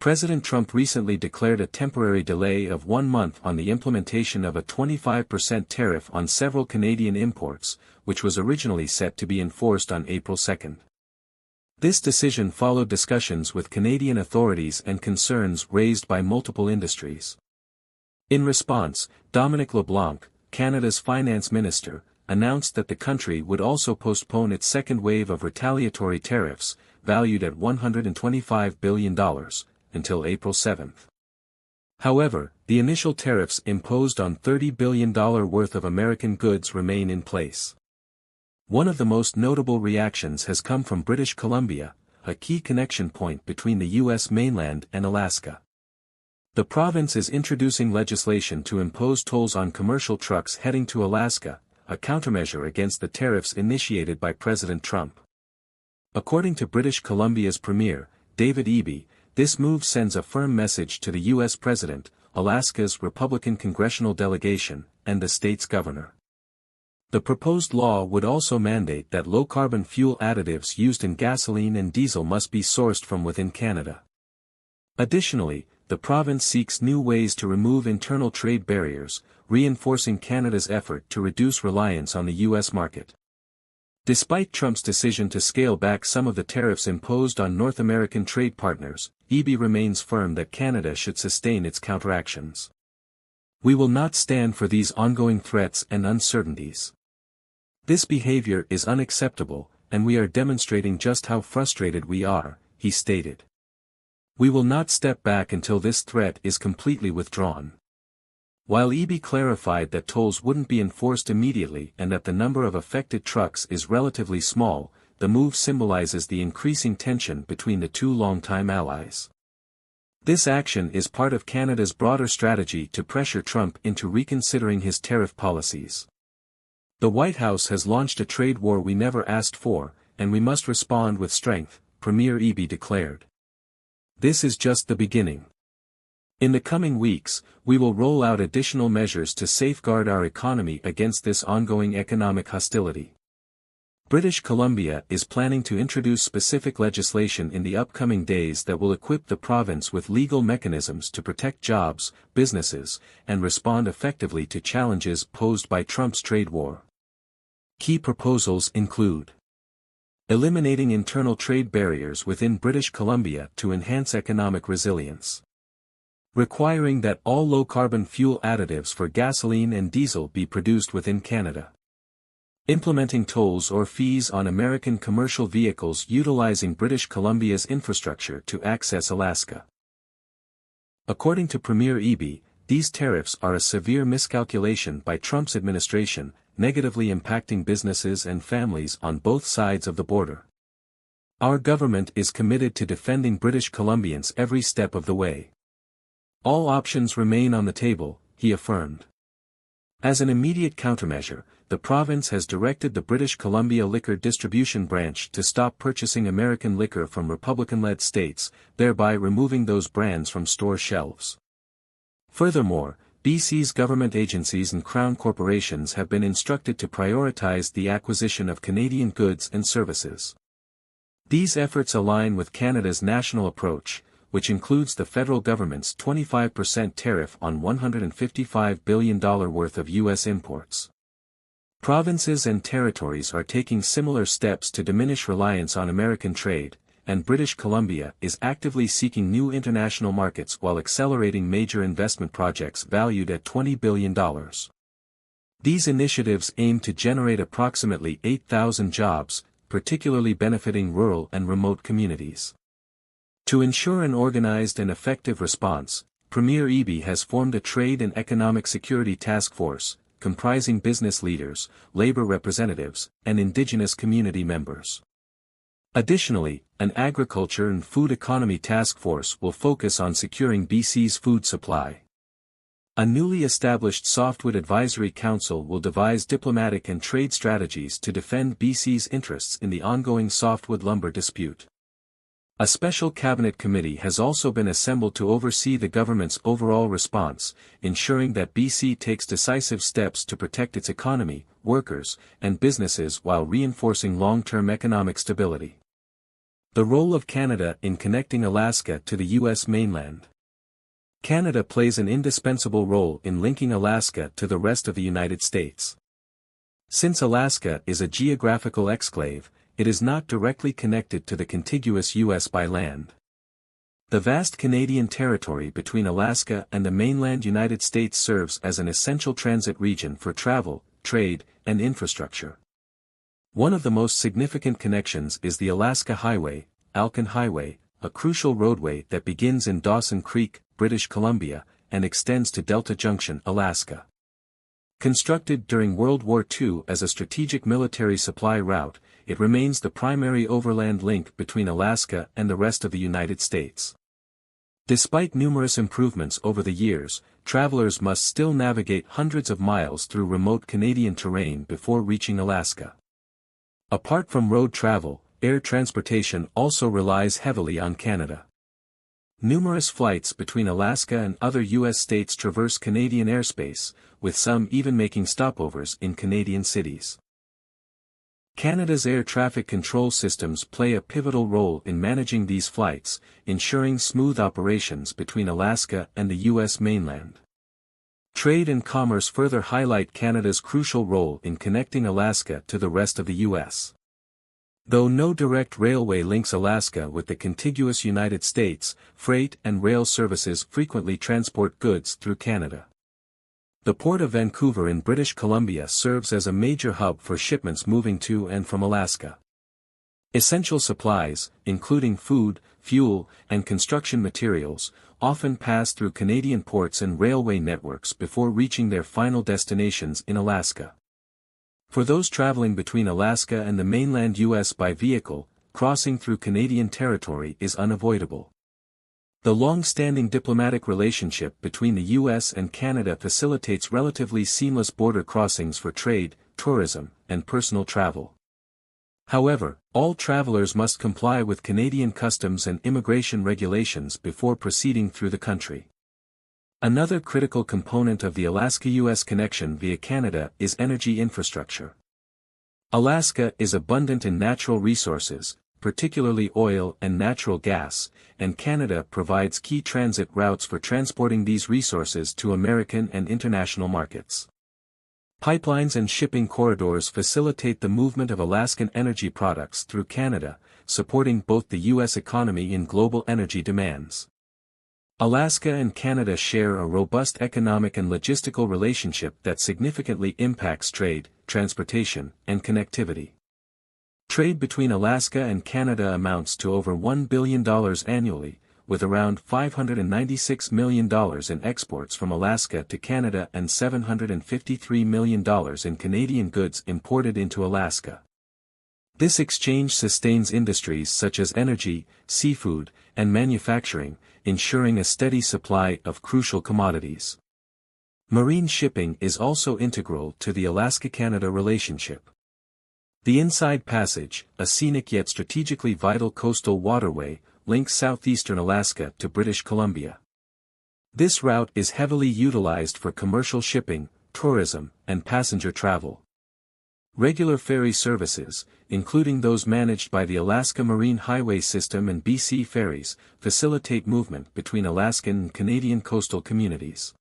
President Trump recently declared a temporary delay of 1 month on the implementation of a 25% tariff on several Canadian imports, which was originally set to be enforced on April 2. This decision followed discussions with Canadian authorities and concerns raised by multiple industries. In response, Dominic LeBlanc, Canada's finance minister, announced that the country would also postpone its second wave of retaliatory tariffs, valued at $125 billion, until April 7. However, the initial tariffs imposed on $30 billion worth of American goods remain in place. One of the most notable reactions has come from British Columbia, a key connection point between the U.S. mainland and Alaska. The province is introducing legislation to impose tolls on commercial trucks heading to Alaska, a countermeasure against the tariffs initiated by President Trump. According to British Columbia's Premier, David Eby, this move sends a firm message to the U.S. President, Alaska's Republican congressional delegation, and the state's governor. The proposed law would also mandate that low-carbon fuel additives used in gasoline and diesel must be sourced from within Canada. Additionally, the province seeks new ways to remove internal trade barriers, reinforcing Canada's effort to reduce reliance on the U.S. market. Despite Trump's decision to scale back some of the tariffs imposed on North American trade partners, Eby remains firm that Canada should sustain its counteractions. "We will not stand for these ongoing threats and uncertainties. This behavior is unacceptable, and we are demonstrating just how frustrated we are," he stated. "We will not step back until this threat is completely withdrawn." While Eby clarified that tolls wouldn't be enforced immediately and that the number of affected trucks is relatively small, the move symbolizes the increasing tension between the two longtime allies. This action is part of Canada's broader strategy to pressure Trump into reconsidering his tariff policies. "The White House has launched a trade war we never asked for, and we must respond with strength," Premier Eby declared. "This is just the beginning. In the coming weeks, we will roll out additional measures to safeguard our economy against this ongoing economic hostility." British Columbia is planning to introduce specific legislation in the upcoming days that will equip the province with legal mechanisms to protect jobs, businesses, and respond effectively to challenges posed by Trump's trade war. Key proposals include eliminating internal trade barriers within British Columbia to enhance economic resilience, requiring that all low-carbon fuel additives for gasoline and diesel be produced within Canada, implementing tolls or fees on American commercial vehicles utilizing British Columbia's infrastructure to access Alaska. According to Premier Eby, these tariffs are a severe miscalculation by Trump's administration, negatively impacting businesses and families on both sides of the border. "Our government is committed to defending British Columbians every step of the way. All options remain on the table," he affirmed. As an immediate countermeasure, the province has directed the British Columbia Liquor Distribution Branch to stop purchasing American liquor from Republican-led states, thereby removing those brands from store shelves. Furthermore, BC's government agencies and Crown corporations have been instructed to prioritize the acquisition of Canadian goods and services. These efforts align with Canada's national approach, which includes the federal government's 25% tariff on $155 billion worth of U.S. imports. Provinces and territories are taking similar steps to diminish reliance on American trade, and British Columbia is actively seeking new international markets while accelerating major investment projects valued at $20 billion. These initiatives aim to generate approximately 8,000 jobs, particularly benefiting rural and remote communities. To ensure an organized and effective response, Premier Eby has formed a Trade and Economic Security Task Force, comprising business leaders, labor representatives, and indigenous community members. Additionally, an Agriculture and Food Economy Task Force will focus on securing BC's food supply. A newly established Softwood Advisory Council will devise diplomatic and trade strategies to defend BC's interests in the ongoing softwood lumber dispute. A special cabinet committee has also been assembled to oversee the government's overall response, ensuring that BC takes decisive steps to protect its economy, workers, and businesses while reinforcing long-term economic stability. The role of Canada in connecting Alaska to the U.S. mainland. Canada plays an indispensable role in linking Alaska to the rest of the United States. Since Alaska is a geographical exclave, it is not directly connected to the contiguous U.S. by land. The vast Canadian territory between Alaska and the mainland United States serves as an essential transit region for travel, trade, and infrastructure. One of the most significant connections is the Alaska Highway, Alcan Highway, a crucial roadway that begins in Dawson Creek, British Columbia, and extends to Delta Junction, Alaska. Constructed during World War II as a strategic military supply route, it remains the primary overland link between Alaska and the rest of the United States. Despite numerous improvements over the years, travelers must still navigate hundreds of miles through remote Canadian terrain before reaching Alaska. Apart from road travel, air transportation also relies heavily on Canada. Numerous flights between Alaska and other U.S. states traverse Canadian airspace, with some even making stopovers in Canadian cities. Canada's air traffic control systems play a pivotal role in managing these flights, ensuring smooth operations between Alaska and the U.S. mainland. Trade and commerce further highlight Canada's crucial role in connecting Alaska to the rest of the U.S. Though no direct railway links Alaska with the contiguous United States, freight and rail services frequently transport goods through Canada. The Port of Vancouver in British Columbia serves as a major hub for shipments moving to and from Alaska. Essential supplies, including food, fuel, and construction materials, often pass through Canadian ports and railway networks before reaching their final destinations in Alaska. For those traveling between Alaska and the mainland U.S. by vehicle, crossing through Canadian territory is unavoidable. The long-standing diplomatic relationship between the U.S. and Canada facilitates relatively seamless border crossings for trade, tourism, and personal travel. However, all travelers must comply with Canadian customs and immigration regulations before proceeding through the country. Another critical component of the Alaska-U.S. connection via Canada is energy infrastructure. Alaska is abundant in natural resources, particularly oil and natural gas, and Canada provides key transit routes for transporting these resources to American and international markets. Pipelines and shipping corridors facilitate the movement of Alaskan energy products through Canada, supporting both the U.S. economy and global energy demands. Alaska and Canada share a robust economic and logistical relationship that significantly impacts trade, transportation, and connectivity. Trade between Alaska and Canada amounts to over $1 billion annually, with around $596 million in exports from Alaska to Canada and $753 million in Canadian goods imported into Alaska. This exchange sustains industries such as energy, seafood, and manufacturing, ensuring a steady supply of crucial commodities. Marine shipping is also integral to the Alaska-Canada relationship. The Inside Passage, a scenic yet strategically vital coastal waterway, links southeastern Alaska to British Columbia. This route is heavily utilized for commercial shipping, tourism, and passenger travel. Regular ferry services, including those managed by the Alaska Marine Highway System and BC Ferries, facilitate movement between Alaskan and Canadian coastal communities.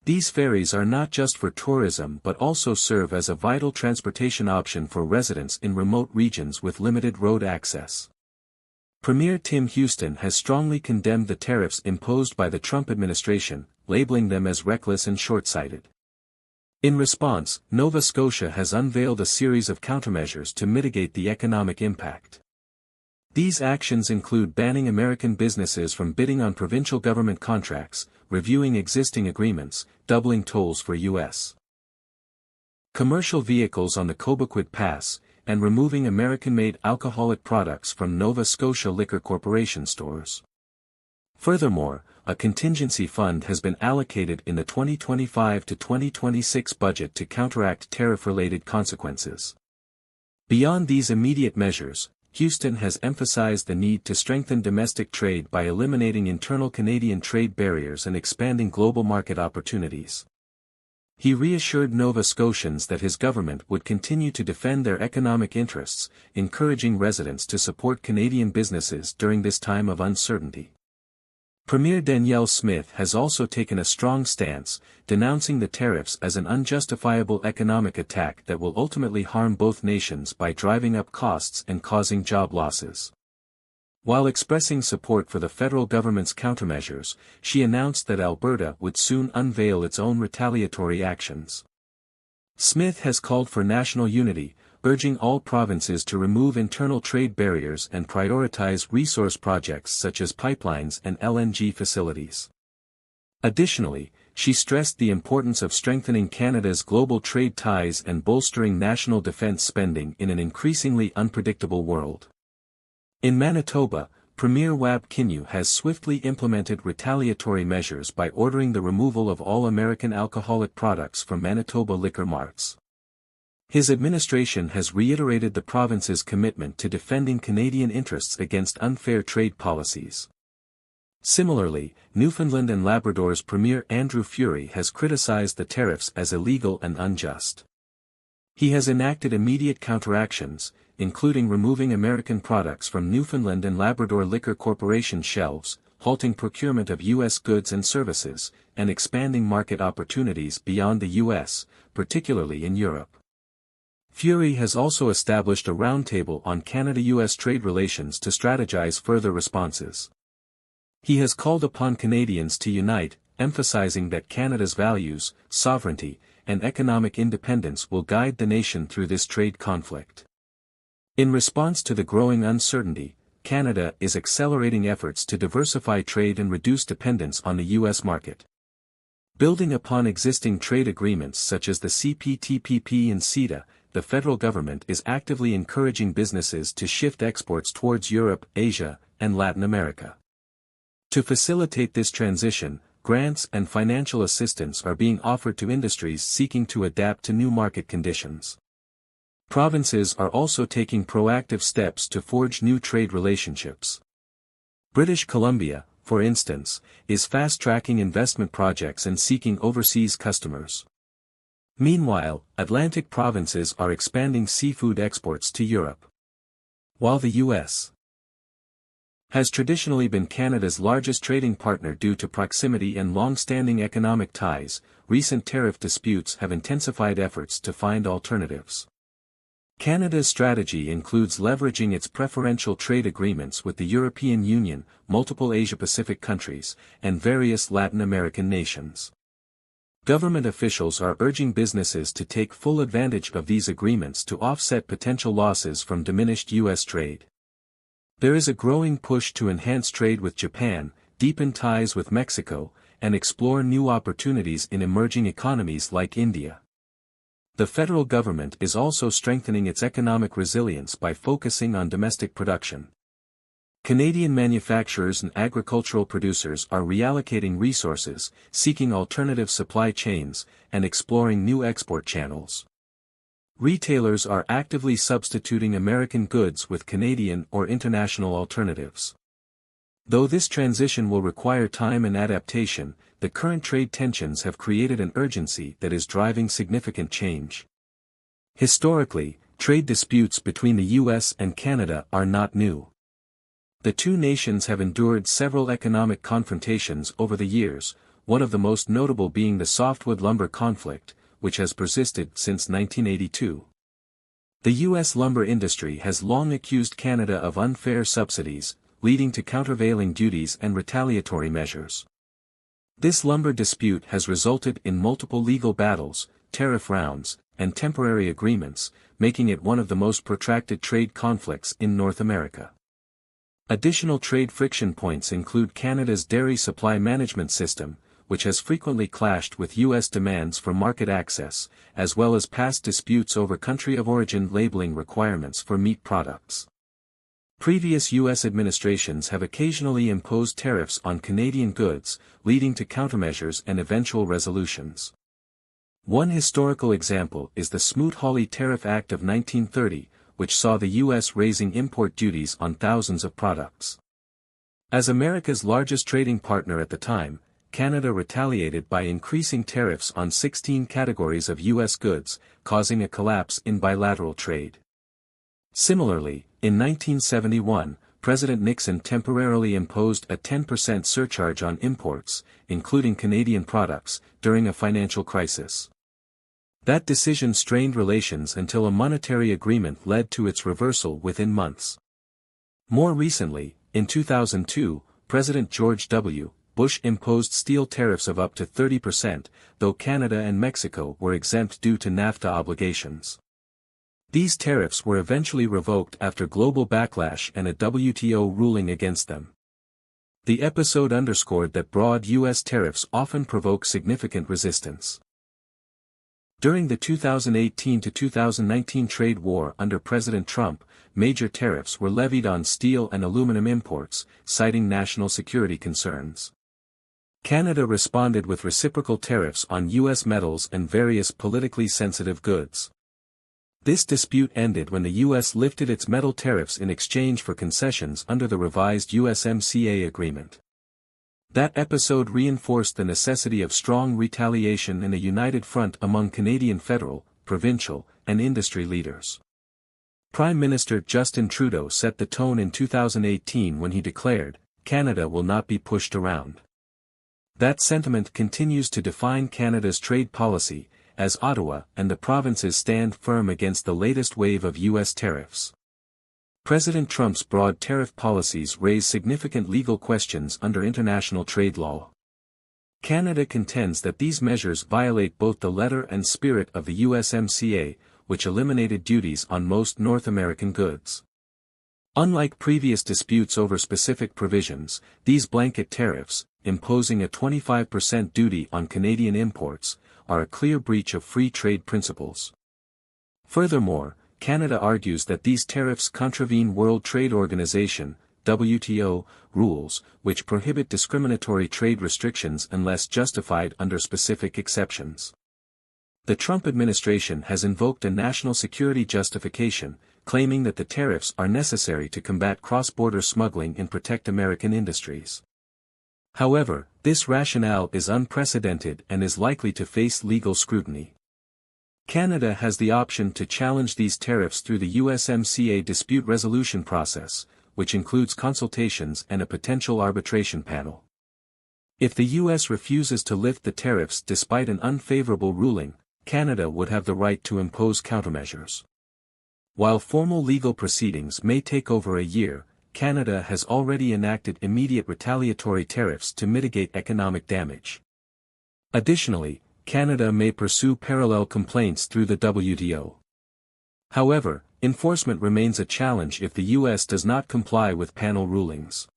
These ferries are not just for tourism but also serve as a vital transportation option for residents in remote regions with limited road access. Premier Tim Houston has strongly condemned the tariffs imposed by the Trump administration, labeling them as reckless and short-sighted. In response, Nova Scotia has unveiled a series of countermeasures to mitigate the economic impact. These actions include banning American businesses from bidding on provincial government contracts, reviewing existing agreements, doubling tolls for U.S. commercial vehicles on the Cobequid Pass, and removing American-made alcoholic products from Nova Scotia Liquor Corporation stores. Furthermore, a contingency fund has been allocated in the 2025 to 2026 budget to counteract tariff-related consequences. Beyond these immediate measures, Houston has emphasized the need to strengthen domestic trade by eliminating internal Canadian trade barriers and expanding global market opportunities. He reassured Nova Scotians that his government would continue to defend their economic interests, encouraging residents to support Canadian businesses during this time of uncertainty. Premier Danielle Smith has also taken a strong stance, denouncing the tariffs as an unjustifiable economic attack that will ultimately harm both nations by driving up costs and causing job losses. While expressing support for the federal government's countermeasures, she announced that Alberta would soon unveil its own retaliatory actions. Smith has called for national unity, urging all provinces to remove internal trade barriers and prioritize resource projects such as pipelines and LNG facilities. Additionally, she stressed the importance of strengthening Canada's global trade ties and bolstering national defense spending in an increasingly unpredictable world. In Manitoba, Premier Wab Kinew has swiftly implemented retaliatory measures by ordering the removal of all American alcoholic products from Manitoba liquor marts. His administration has reiterated the province's commitment to defending Canadian interests against unfair trade policies. Similarly, Newfoundland and Labrador's Premier Andrew Furey has criticized the tariffs as illegal and unjust. He has enacted immediate counteractions, including removing American products from Newfoundland and Labrador Liquor Corporation shelves, halting procurement of U.S. goods and services, and expanding market opportunities beyond the U.S., particularly in Europe. Furey has also established a roundtable on Canada-U.S. trade relations to strategize further responses. He has called upon Canadians to unite, emphasizing that Canada's values, sovereignty, and economic independence will guide the nation through this trade conflict. In response to the growing uncertainty, Canada is accelerating efforts to diversify trade and reduce dependence on the U.S. market. Building upon existing trade agreements such as the CPTPP and CETA, the federal government is actively encouraging businesses to shift exports towards Europe, Asia, and Latin America. To facilitate this transition, grants and financial assistance are being offered to industries seeking to adapt to new market conditions. Provinces are also taking proactive steps to forge new trade relationships. British Columbia, for instance, is fast-tracking investment projects and seeking overseas customers. Meanwhile, Atlantic provinces are expanding seafood exports to Europe. While the U.S. has traditionally been Canada's largest trading partner due to proximity and long-standing economic ties, recent tariff disputes have intensified efforts to find alternatives. Canada's strategy includes leveraging its preferential trade agreements with the European Union, multiple Asia-Pacific countries, and various Latin American nations. Government officials are urging businesses to take full advantage of these agreements to offset potential losses from diminished U.S. trade. There is a growing push to enhance trade with Japan, deepen ties with Mexico, and explore new opportunities in emerging economies like India. The federal government is also strengthening its economic resilience by focusing on domestic production. Canadian manufacturers and agricultural producers are reallocating resources, seeking alternative supply chains, and exploring new export channels. Retailers are actively substituting American goods with Canadian or international alternatives. Though this transition will require time and adaptation, the current trade tensions have created an urgency that is driving significant change. Historically, trade disputes between the U.S. and Canada are not new. The two nations have endured several economic confrontations over the years, one of the most notable being the softwood lumber conflict, which has persisted since 1982. The U.S. lumber industry has long accused Canada of unfair subsidies, leading to countervailing duties and retaliatory measures. This lumber dispute has resulted in multiple legal battles, tariff rounds, and temporary agreements, making it one of the most protracted trade conflicts in North America. Additional trade friction points include Canada's dairy supply management system, which has frequently clashed with U.S. demands for market access, as well as past disputes over country of origin labeling requirements for meat products. Previous U.S. administrations have occasionally imposed tariffs on Canadian goods, leading to countermeasures and eventual resolutions. One historical example is the Smoot-Hawley Tariff Act of 1930, which saw the U.S. raising import duties on thousands of products. As America's largest trading partner at the time, Canada retaliated by increasing tariffs on 16 categories of U.S. goods, causing a collapse in bilateral trade. Similarly, in 1971, President Nixon temporarily imposed a 10% surcharge on imports, including Canadian products, during a financial crisis. That decision strained relations until a monetary agreement led to its reversal within months. More recently, in 2002, President George W. Bush imposed steel tariffs of up to 30%, though Canada and Mexico were exempt due to NAFTA obligations. These tariffs were eventually revoked after global backlash and a WTO ruling against them. The episode underscored that broad U.S. tariffs often provoke significant resistance. During the 2018 to 2019 trade war under President Trump, major tariffs were levied on steel and aluminum imports, citing national security concerns. Canada responded with reciprocal tariffs on U.S. metals and various politically sensitive goods. This dispute ended when the U.S. lifted its metal tariffs in exchange for concessions under the revised USMCA agreement. That episode reinforced the necessity of strong retaliation and a united front among Canadian federal, provincial, and industry leaders. Prime Minister Justin Trudeau set the tone in 2018 when he declared, "Canada will not be pushed around." That sentiment continues to define Canada's trade policy, as Ottawa and the provinces stand firm against the latest wave of U.S. tariffs. President Trump's broad tariff policies raise significant legal questions under international trade law. Canada contends that these measures violate both the letter and spirit of the USMCA, which eliminated duties on most North American goods. Unlike previous disputes over specific provisions, these blanket tariffs, imposing a 25% duty on Canadian imports, are a clear breach of free trade principles. Furthermore, Canada argues that these tariffs contravene World Trade Organization (WTO) rules, which prohibit discriminatory trade restrictions unless justified under specific exceptions. The Trump administration has invoked a national security justification, claiming that the tariffs are necessary to combat cross-border smuggling and protect American industries. However, this rationale is unprecedented and is likely to face legal scrutiny. Canada has the option to challenge these tariffs through the USMCA dispute resolution process, which includes consultations and a potential arbitration panel. If the U.S. refuses to lift the tariffs despite an unfavorable ruling, Canada would have the right to impose countermeasures. While formal legal proceedings may take over a year, Canada has already enacted immediate retaliatory tariffs to mitigate economic damage. Additionally, Canada may pursue parallel complaints through the WTO. However, enforcement remains a challenge if the U.S. does not comply with panel rulings.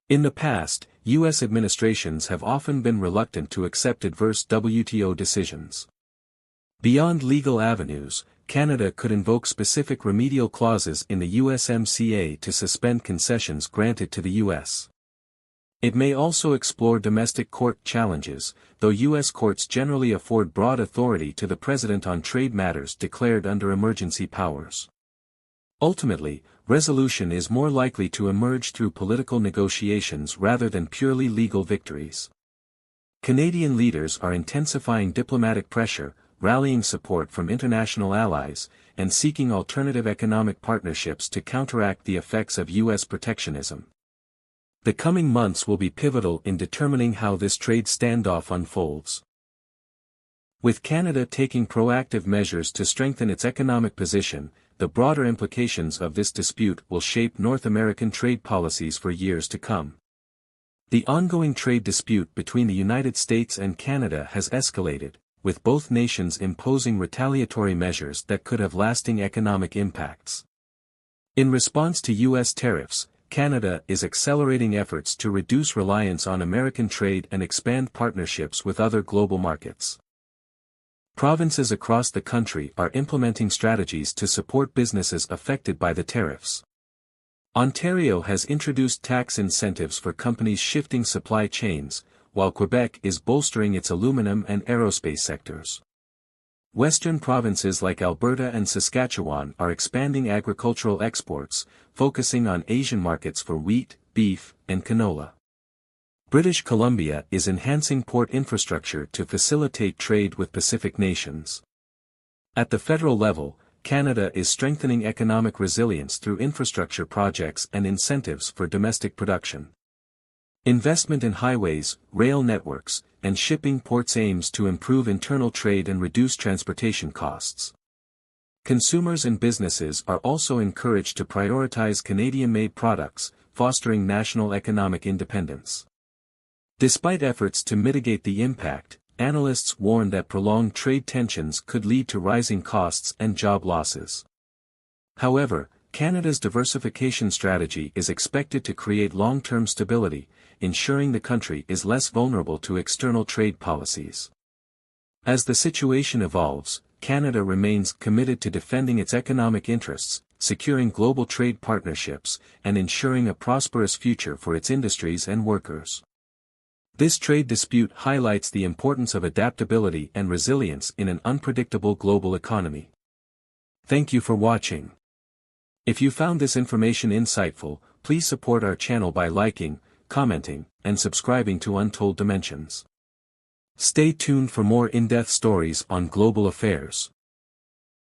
In the past, U.S. administrations have often been reluctant to accept adverse WTO decisions. Beyond legal avenues, Canada could invoke specific remedial clauses in the USMCA to suspend concessions granted to the U.S. It may also explore domestic court challenges, though U.S. courts generally afford broad authority to the President on trade matters declared under emergency powers. Ultimately, resolution is more likely to emerge through political negotiations rather than purely legal victories. Canadian leaders are intensifying diplomatic pressure, rallying support from international allies, and seeking alternative economic partnerships to counteract the effects of U.S. protectionism. The coming months will be pivotal in determining how this trade standoff unfolds. With Canada taking proactive measures to strengthen its economic position, the broader implications of this dispute will shape North American trade policies for years to come. The ongoing trade dispute between the United States and Canada has escalated, with both nations imposing retaliatory measures that could have lasting economic impacts. In response to U.S. tariffs, Canada is accelerating efforts to reduce reliance on American trade and expand partnerships with other global markets. Provinces across the country are implementing strategies to support businesses affected by the tariffs. Ontario has introduced tax incentives for companies shifting supply chains, while Quebec is bolstering its aluminum and aerospace sectors. Western provinces like Alberta and Saskatchewan are expanding agricultural exports, focusing on Asian markets for wheat, beef, and canola. British Columbia is enhancing port infrastructure to facilitate trade with Pacific nations. At the federal level, Canada is strengthening economic resilience through infrastructure projects and incentives for domestic production. Investment in highways, rail networks, and shipping ports aims to improve internal trade and reduce transportation costs. Consumers and businesses are also encouraged to prioritize Canadian-made products, fostering national economic independence. Despite efforts to mitigate the impact, analysts warn that prolonged trade tensions could lead to rising costs and job losses. However, Canada's diversification strategy is expected to create long-term stability, ensuring the country is less vulnerable to external trade policies. As the situation evolves, Canada remains committed to defending its economic interests, securing global trade partnerships, and ensuring a prosperous future for its industries and workers. This trade dispute highlights the importance of adaptability and resilience in an unpredictable global economy. Thank you for watching. If you found this information insightful, please support our channel by liking, commenting, and subscribing to Untold Dimensions. Stay tuned for more in-depth stories on global affairs.